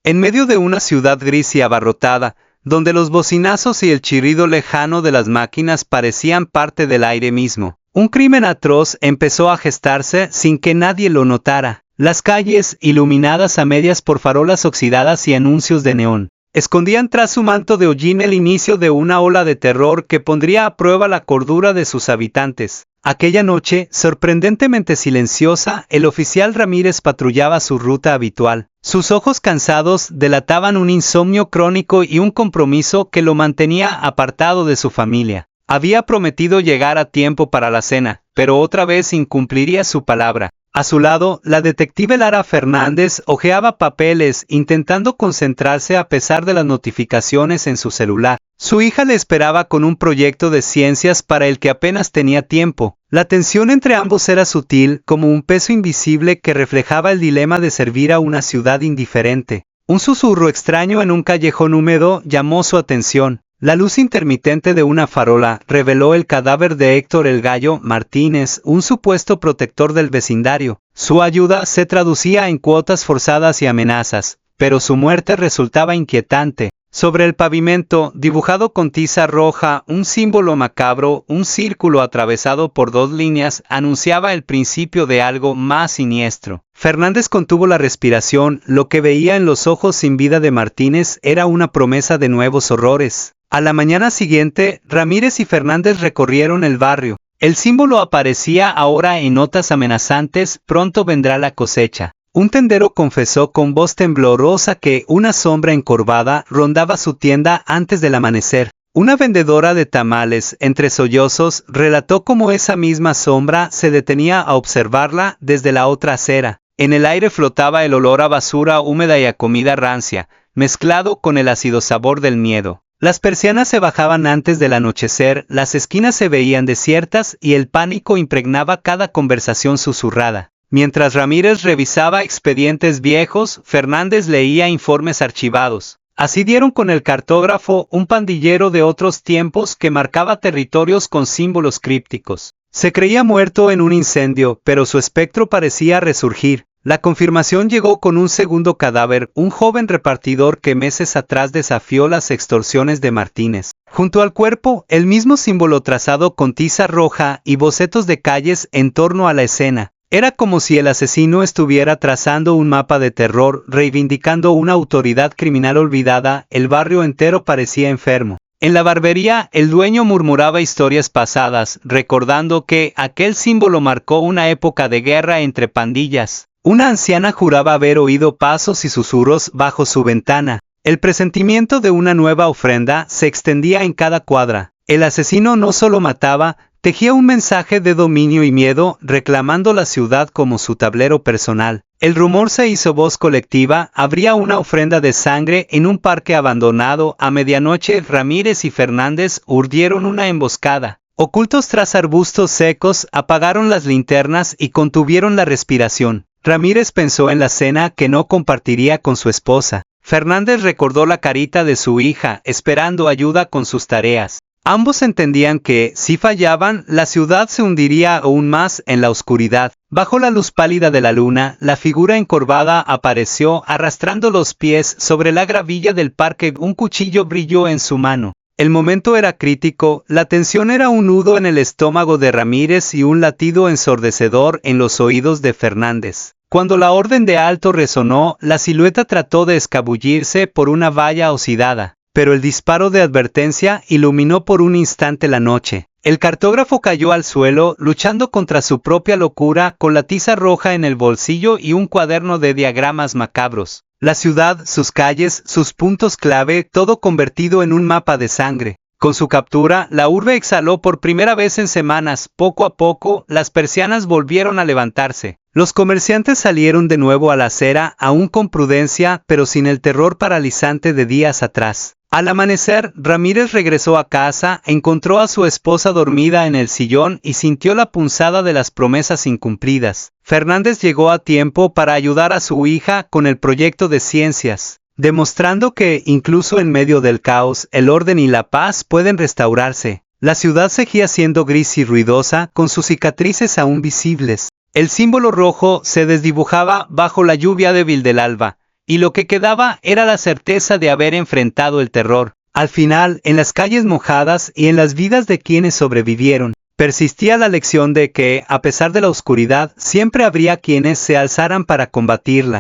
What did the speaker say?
En medio de una ciudad gris y abarrotada, donde los bocinazos y el chirrido lejano de las máquinas parecían parte del aire mismo, un crimen atroz empezó a gestarse sin que nadie lo notara. Las calles, iluminadas a medias por farolas oxidadas y anuncios de neón, escondían tras su manto de hollín el inicio de una ola de terror que pondría a prueba la cordura de sus habitantes. Aquella noche, sorprendentemente silenciosa, el oficial Ramírez patrullaba su ruta habitual. Sus ojos cansados delataban un insomnio crónico y un compromiso que lo mantenía apartado de su familia. Había prometido llegar a tiempo para la cena, pero otra vez incumpliría su palabra. A su lado, la detective Lara Fernández hojeaba papeles, intentando concentrarse a pesar de las notificaciones en su celular. Su hija le esperaba con un proyecto de ciencias para el que apenas tenía tiempo. La tensión entre ambos era sutil, como un peso invisible que reflejaba el dilema de servir a una ciudad indiferente. Un susurro extraño en un callejón húmedo llamó su atención. La luz intermitente de una farola reveló el cadáver de Héctor el Gallo Martínez, un supuesto protector del vecindario. Su ayuda se traducía en cuotas forzadas y amenazas, pero su muerte resultaba inquietante. Sobre el pavimento, dibujado con tiza roja, un símbolo macabro, un círculo atravesado por dos líneas, anunciaba el principio de algo más siniestro. Fernández contuvo la respiración. Lo que veía en los ojos sin vida de Martínez era una promesa de nuevos horrores. A la mañana siguiente, Ramírez y Fernández recorrieron el barrio. El símbolo aparecía ahora en notas amenazantes: pronto vendrá la cosecha. Un tendero confesó con voz temblorosa que una sombra encorvada rondaba su tienda antes del amanecer. Una vendedora de tamales, entre sollozos, relató cómo esa misma sombra se detenía a observarla desde la otra acera. En el aire flotaba el olor a basura húmeda y a comida rancia, mezclado con el ácido sabor del miedo. Las persianas se bajaban antes del anochecer, las esquinas se veían desiertas y el pánico impregnaba cada conversación susurrada. Mientras Ramírez revisaba expedientes viejos, Fernández leía informes archivados. Así dieron con el cartógrafo, un pandillero de otros tiempos que marcaba territorios con símbolos crípticos. Se creía muerto en un incendio, pero su espectro parecía resurgir. La confirmación llegó con un segundo cadáver, un joven repartidor que meses atrás desafió las extorsiones de Martínez. Junto al cuerpo, el mismo símbolo trazado con tiza roja y bocetos de calles en torno a la escena. Era como si el asesino estuviera trazando un mapa de terror, reivindicando una autoridad criminal olvidada. El barrio entero parecía enfermo. En la barbería, el dueño murmuraba historias pasadas, recordando que aquel símbolo marcó una época de guerra entre pandillas. Una anciana juraba haber oído pasos y susurros bajo su ventana. El presentimiento de una nueva ofrenda se extendía en cada cuadra. El asesino no solo mataba, tejía un mensaje de dominio y miedo, reclamando la ciudad como su tablero personal. El rumor se hizo voz colectiva: habría una ofrenda de sangre en un parque abandonado. A medianoche, Ramírez y Fernández urdieron una emboscada. Ocultos tras arbustos secos, apagaron las linternas y contuvieron la respiración. Ramírez pensó en la cena que no compartiría con su esposa. Fernández recordó la carita de su hija, esperando ayuda con sus tareas. Ambos entendían que, si fallaban, la ciudad se hundiría aún más en la oscuridad. Bajo la luz pálida de la luna, la figura encorvada apareció, arrastrando los pies sobre la gravilla del parque. Un cuchillo brilló en su mano. El momento era crítico. La tensión era un nudo en el estómago de Ramírez y un latido ensordecedor en los oídos de Fernández. Cuando la orden de alto resonó, la silueta trató de escabullirse por una valla oxidada, pero el disparo de advertencia iluminó por un instante la noche. El cartógrafo cayó al suelo, luchando contra su propia locura, con la tiza roja en el bolsillo y un cuaderno de diagramas macabros. La ciudad, sus calles, sus puntos clave, todo convertido en un mapa de sangre. Con su captura, la urbe exhaló por primera vez en semanas. Poco a poco, las persianas volvieron a levantarse. Los comerciantes salieron de nuevo a la acera, aún con prudencia, pero sin el terror paralizante de días atrás. Al amanecer, Ramírez regresó a casa, encontró a su esposa dormida en el sillón y sintió la punzada de las promesas incumplidas. Fernández llegó a tiempo para ayudar a su hija con el proyecto de ciencias, demostrando que, incluso en medio del caos, el orden y la paz pueden restaurarse. La ciudad seguía siendo gris y ruidosa, con sus cicatrices aún visibles. El símbolo rojo se desdibujaba bajo la lluvia débil del alba. y lo que quedaba era la certeza de haber enfrentado el terror. Al final, en las calles mojadas y en las vidas de quienes sobrevivieron, persistía la lección de que, a pesar de la oscuridad, siempre habría quienes se alzaran para combatirla.